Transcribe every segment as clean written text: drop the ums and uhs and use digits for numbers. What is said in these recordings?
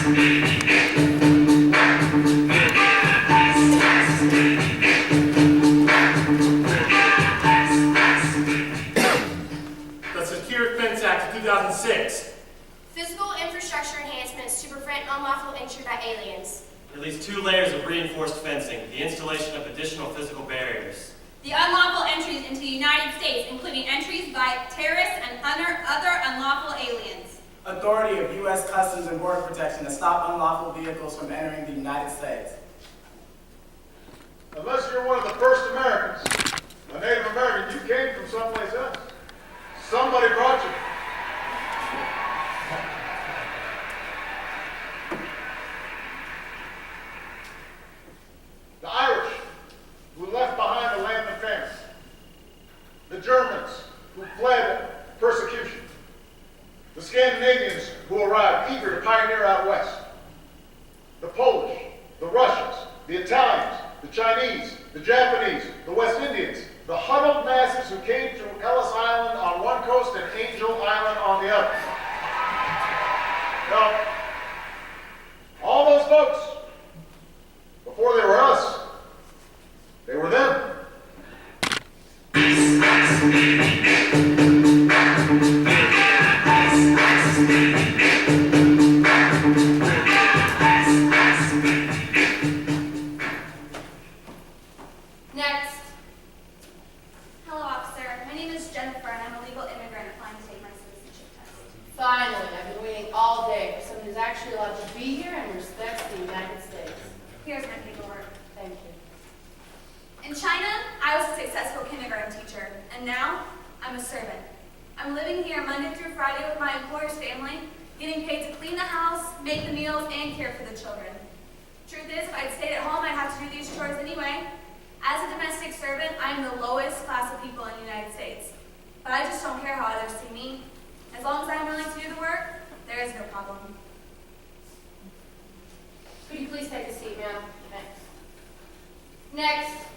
The Secure Fence Act of 2006. Physical infrastructure enhancements to prevent unlawful entry by aliens. At least 2 layers of reinforced fencing, the installation of additional physical barriers. The unlawful entries into the United States, including entries by terrorists and other unlawful aliens. Authority of U.S. Customs and Border Protection to stop unlawful vehicles from entering the United States. Unless you're one of the first Americans, a Native American, you came from someplace else. Somebody brought you. The Irish, who left behind a land of defense. The Germans, who fled persecution. The Scandinavians, who arrived eager to pioneer out west. The Polish, the Russians, the Italians, the Chinese, the Japanese, the West Indians, the huddled masses who came to Ellis Island on one coast and Angel Island on the other. Now, all those folks, before they were us, they were them. Next. Hello, officer. My name is Jennifer, and I'm a legal immigrant applying to take my citizenship test. Finally, I've been waiting all day for someone who's actually allowed to be here and respects the United States. Here's my paperwork. Thank you. In China, I was a successful kindergarten teacher, and now I'm a servant. I'm living here Monday through Friday with my employer's family, getting paid to clean the house, make the meals, and care for the children. Truth is, if I'd stayed at home, I'd have to do these chores anyway. As a domestic servant, I am the lowest class of people in the United States. But I just don't care how others see me. As long as I'm willing to do the work, there is no problem. Could you please take a seat, ma'am? Thanks. Next.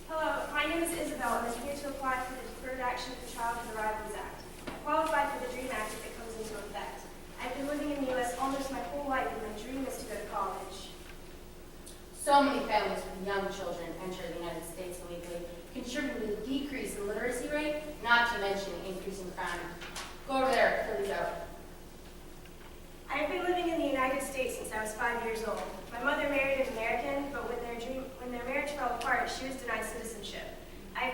Hello, my name is Isabel, and I'm here to apply for the Deferred Action for Childhood Arrivals Act. I qualified for the DREAM Act if it comes into effect. I've been living in the U.S. almost my whole life, and my dream is to go to college. So many families with young children enter the United States illegally, contributing to the decrease in literacy rate, not to mention the increase in crime. Go over there, fill these out. I have been living in the United States since I was 5 years old. My mother married an American, but when their marriage fell apart, she was denied citizenship. I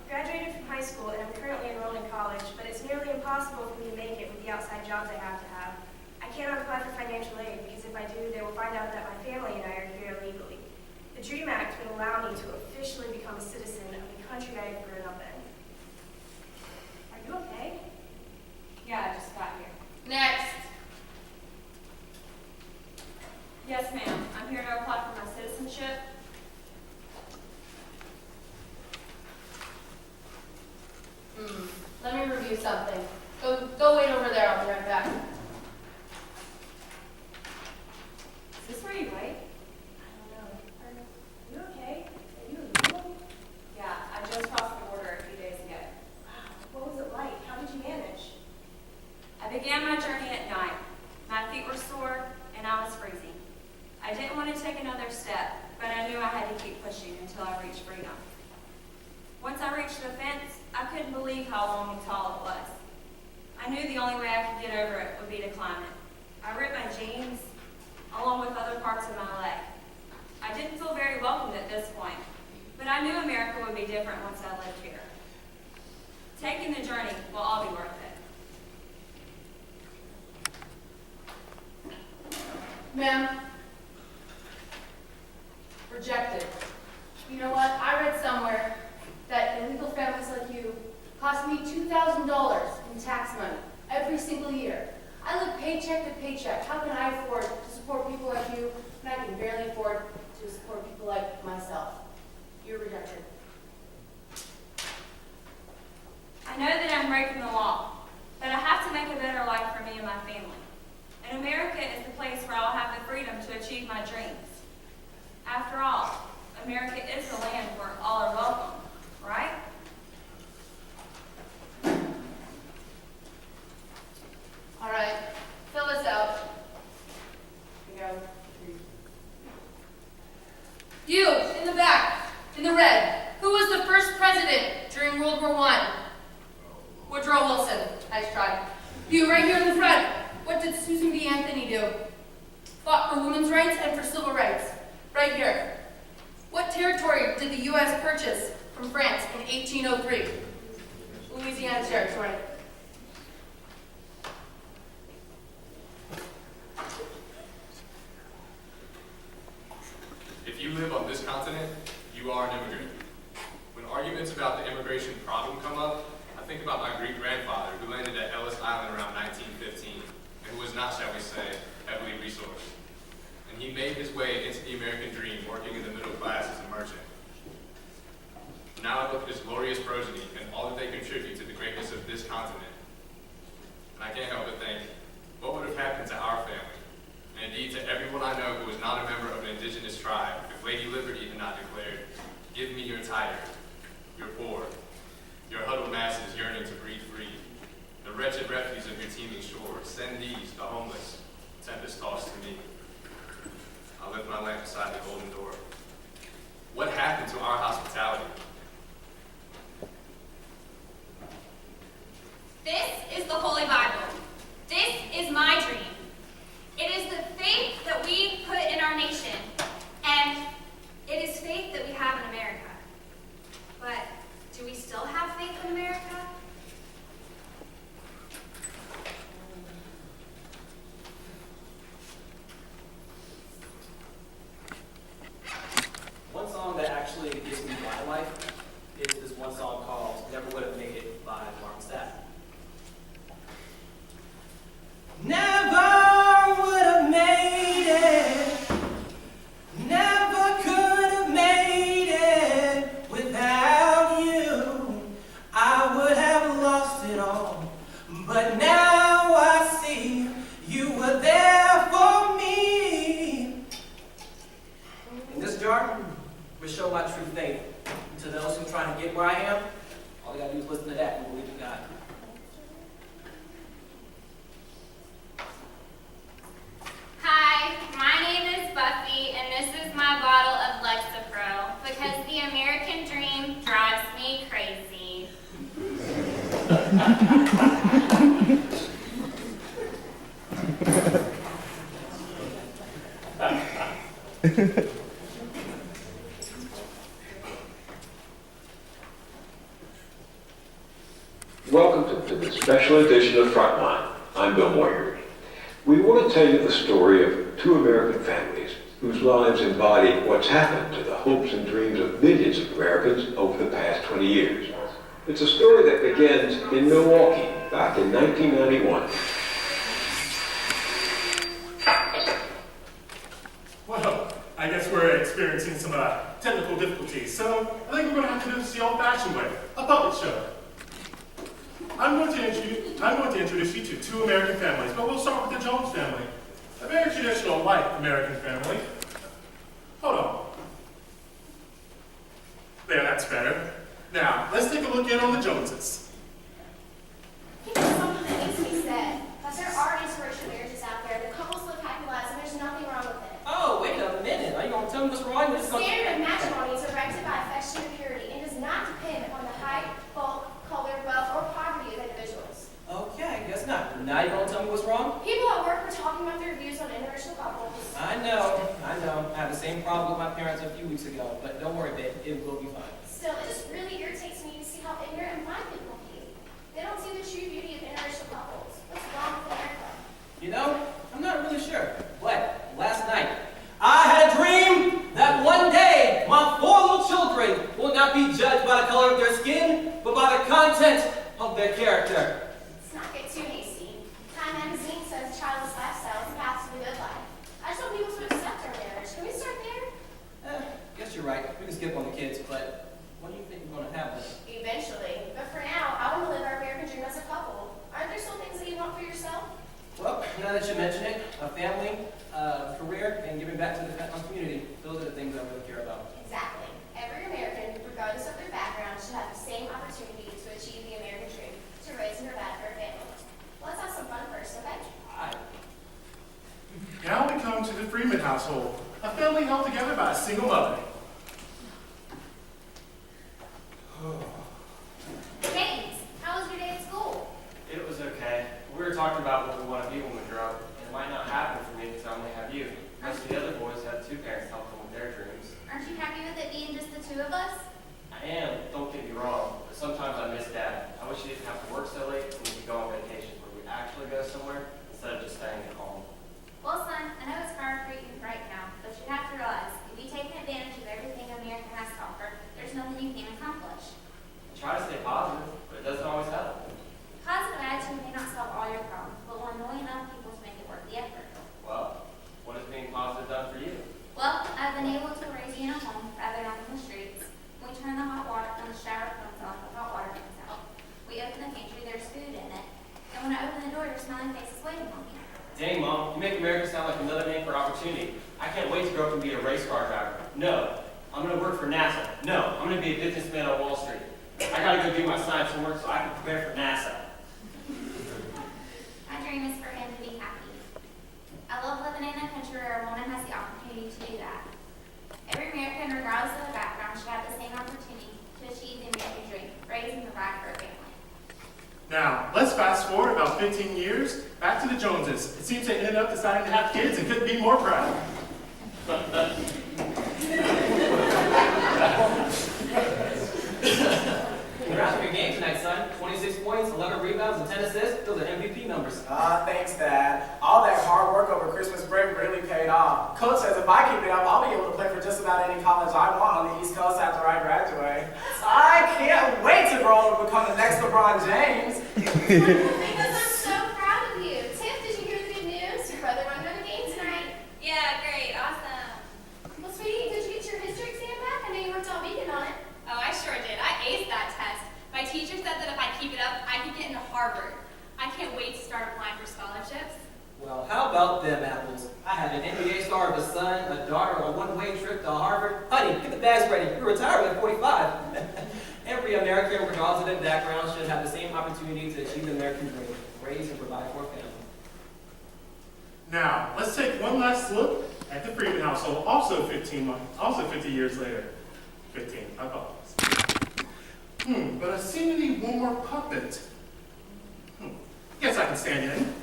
graduated from high school, and I'm currently enrolled in college, but it's nearly impossible for me to make it with the outside jobs I have to have. I cannot apply for financial aid, because if I do, they will find out that my family and I are here illegally. The DREAM Act would allow me to officially become a citizen of the country I have grown up in. Are you okay? Yeah, I just got here. Next. Yes, ma'am. I'm here to apply for my citizenship. Let me review something. Go wait over there. I'll be right back. Is this where you wait? I don't know. Are you okay? Are you illegal? Yeah, I just crossed the border a few days ago. Wow. What was it like? How did you manage? I began my journey at night. My feet were sore, and I was freezing. I didn't want to take another step, but I knew I had to keep pushing until I reached freedom. Once I reached the fence, I couldn't believe how long and tall it was. I knew the only way I could get over it would be to climb it. I ripped my jeans, along with other parts of my leg. I didn't feel very welcomed at this point, but I knew America would be different once I lived here. Taking the journey will all be worth it. Ma'am. Rejected. You know what? I read somewhere that illegal families like you cost me $2,000 in tax money every single year. I live paycheck to paycheck. How can I afford to support people like you when I can barely afford to support people like myself? You're rejected. I know that I'm breaking the law, but I have to make a better life for me and my family. And America is the place where I'll have the freedom to achieve my dreams. After all, America is the land where all are welcome, right? All right, fill this out. do. Fought for women's rights and for civil rights. Right here. What territory did the U.S. purchase from France in 1803? Louisiana Territory. If you live on this continent, you are an immigrant. When arguments about the immigration problem come up, I think about my Greek-grandfather who landed at Ellis Island around 1915 and who was not, shall we say, heavily resourced. And he made his way into the American dream working in the middle class as a merchant. Now I look at his glorious progeny and all that they contribute to the greatness of this continent. And I can't help but think, what would have happened to our family? And indeed to everyone I know who is not a member of an indigenous tribe, if Lady Liberty had not declared, "Give me your tired, your poor, your huddled masses yearning to breathe free, the wretched refuse of your teeming shores, send these, the homeless, tempest-tossed to me." I lift my lamp beside the golden door. What happened to our hospitality? This is the Holy Bible. This is my dream. It is the faith that we put in our nation, and it is faith that we have in America. But do we still have faith in America? One song that actually gives me my life is this one song called Never Would Have Made It by Martin Stapp. Never would have made it, never could have made it without you. I would have lost it all, but now I see you were there for me. In this jar, we show my true faith. To those who try to get where I am, all they gotta do is listen to that and believe in God. Hi, my name is Buffy, and this is my bottle of Lexapro, because the American dream drives me crazy. Welcome to the special edition of Frontline. I'm Bill Moyer. We want to tell you the story of two American families whose lives embody what's happened to the hopes and dreams of millions of Americans over the past 20 years. It's a story that begins in Milwaukee back in 1991. Well, I guess we're experiencing some technical difficulties, so I think we're going to have to do this the old-fashioned way, a puppet show. I'm going to introduce you to two American families, but we'll start with the Jones family. A very traditional white American family. Hold on. There, that's better. Now, let's take a look in on the Joneses. There's something that needs to be said. That there are interracial marriages out there. The couples live happy lives, and there's nothing wrong with it. Oh, wait a minute. Are you going to tell me what's wrong? The standard of matrimony is erected by affection and purity and does not depend upon the height, bulk, color, wealth, or poverty of individuals. Okay, guess not. Now you're going to tell me what's wrong? People at work were talking about their views on interracial couples. I know. I had the same problem with my parents a few weeks ago, but don't worry, babe. It will be fine. Still, it just really irritates me to see how ignorant and blind people can be. They don't see the true beauty of interracial couples. What's wrong with America? You know, I'm not really sure. But last night, I had a dream that one day my 4 little children will not be judged by the color of their skin, but by the content of their character. Let's not get too hasty. Time magazine says childless lifestyle is the path to the good life. I just want people to accept our marriage. Can we start there? Guess you're right. We can skip on the kids, but when do you think we're going to have them? Eventually. But for now, I want to live our American dream as a couple. Aren't there still things that you want for yourself? Well, now that you mention it, a family, career, and giving back to the community, those are the things I really care about. Exactly. Every American, regardless of their background, should have the same opportunity to achieve the American dream, to raise and provide for a family. Let's have some fun first, okay? Now we come to the Freeman household, a family held together by a single mother. James, how was your day at school? It was okay. We were talking about what we want to be when we grow up, and it might not happen for I am, don't get me wrong, but sometimes I miss Dad. I wish he didn't have to work so late and we could go on vacation where we actually go somewhere instead of just staying at home. Well, son, I know it's hard for you right now, but you have to realize if you take advantage of everything America has to offer, there's nothing you can't accomplish. I try to stay positive, but it doesn't always help. Positive attitude may not solve all your problems, but will annoy enough people to make it worth the effort. Well, what has being positive done for you? Well, I've been able to raise you in a home rather than on the streets. We turn the hot water and the shower comes off, the hot water comes out. We open the pantry, there's food in it. And when I open the door, your smiling face is waiting on me. Dang, Mom, you make America sound like another name for opportunity. I can't wait to grow up and be a race car driver. No, I'm going to work for NASA. No, I'm going to be a businessman on Wall Street. I got to go do my science homework so I can prepare for NASA. My dream is for him to be happy. I love living in a country where a woman has the opportunity to do that. Every American, regardless of their background, should have the same opportunity to achieve the American dream, raise and provide for a family. Now, let's fast forward about 15 years, back to the Joneses. It seems they ended up deciding to have kids and couldn't be more proud. Congrats on your game tonight, son. 26 points, 11 rebounds, and 10 assists. Those are MVP numbers. Thanks, Dad. All that hard work over Christmas break really paid off. Coach says if I keep it up, I'll be able to play for just about any college I want on the East Coast after I graduate. I can't wait to grow up and become the next LeBron James. Because I'm so proud of you. Tiff, did you hear the good news? Your brother won another game tonight. Yeah, great, awesome. Well, sweetie, did you get your history exam back? I know you worked all weekend on it. Oh, I sure did. I aced that test. My teacher said that if I keep it up, I could get into Harvard. I can't wait to start applying for scholarships. Well, how about them apples? I had an NBA star of a son, a daughter on a one-way trip to Harvard. Honey, get the bags ready. You're retiring at 45. Every American, regardless of their background, should have the same opportunity to achieve the American dream, raise and provide for a family. Now, let's take one last look at the Freeman household, also 50 years later. 15, I apologize. But I seem to need one more puppet. Guess I can stand in.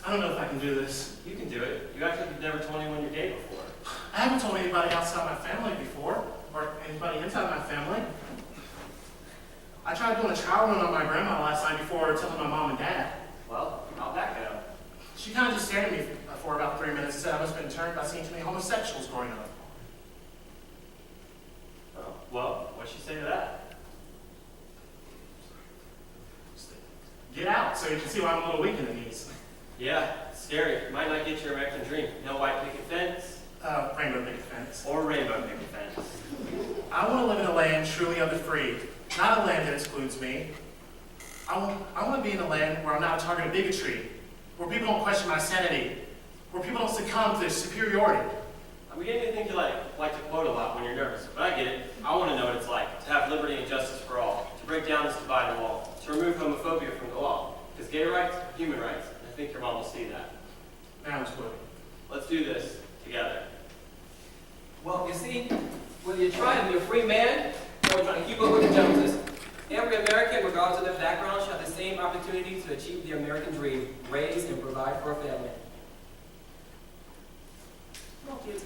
I don't know if I can do this. You can do it. You actually never told anyone you're gay before. I haven't told anybody outside my family before, or anybody inside my family. I tried doing a trial run on my grandma last night before telling my mom and dad. Well, how'd that go? She kind of just stared at me for about 3 minutes and said I must have been turned by seeing too many homosexuals growing up. Oh, well, what'd she say to that? Get out so you can see why I'm a little weak in the knees. Yeah, scary. You might not get your American dream. No white picket fence. Rainbow picket fence. Or rainbow picket fence. I want to live in a land truly of the free, not a land that excludes me. I want to be in a land where I'm not a target of bigotry, where people don't question my sanity, where people don't succumb to their superiority. We didn't think you like to quote a lot when you're nervous, but I get it. I want to know what it's like to have liberty and justice for all, to break down this dividing wall, to remove homophobia from the law. Because gay rights are human rights. I think your mom will see that. Now it's what? Let's do this together. Well, you see, whether you're trying to be a free man or trying to keep up with the Joneses, every American, regardless of their background, should have the same opportunity to achieve the American dream, raise and provide for a family. Come on, kids.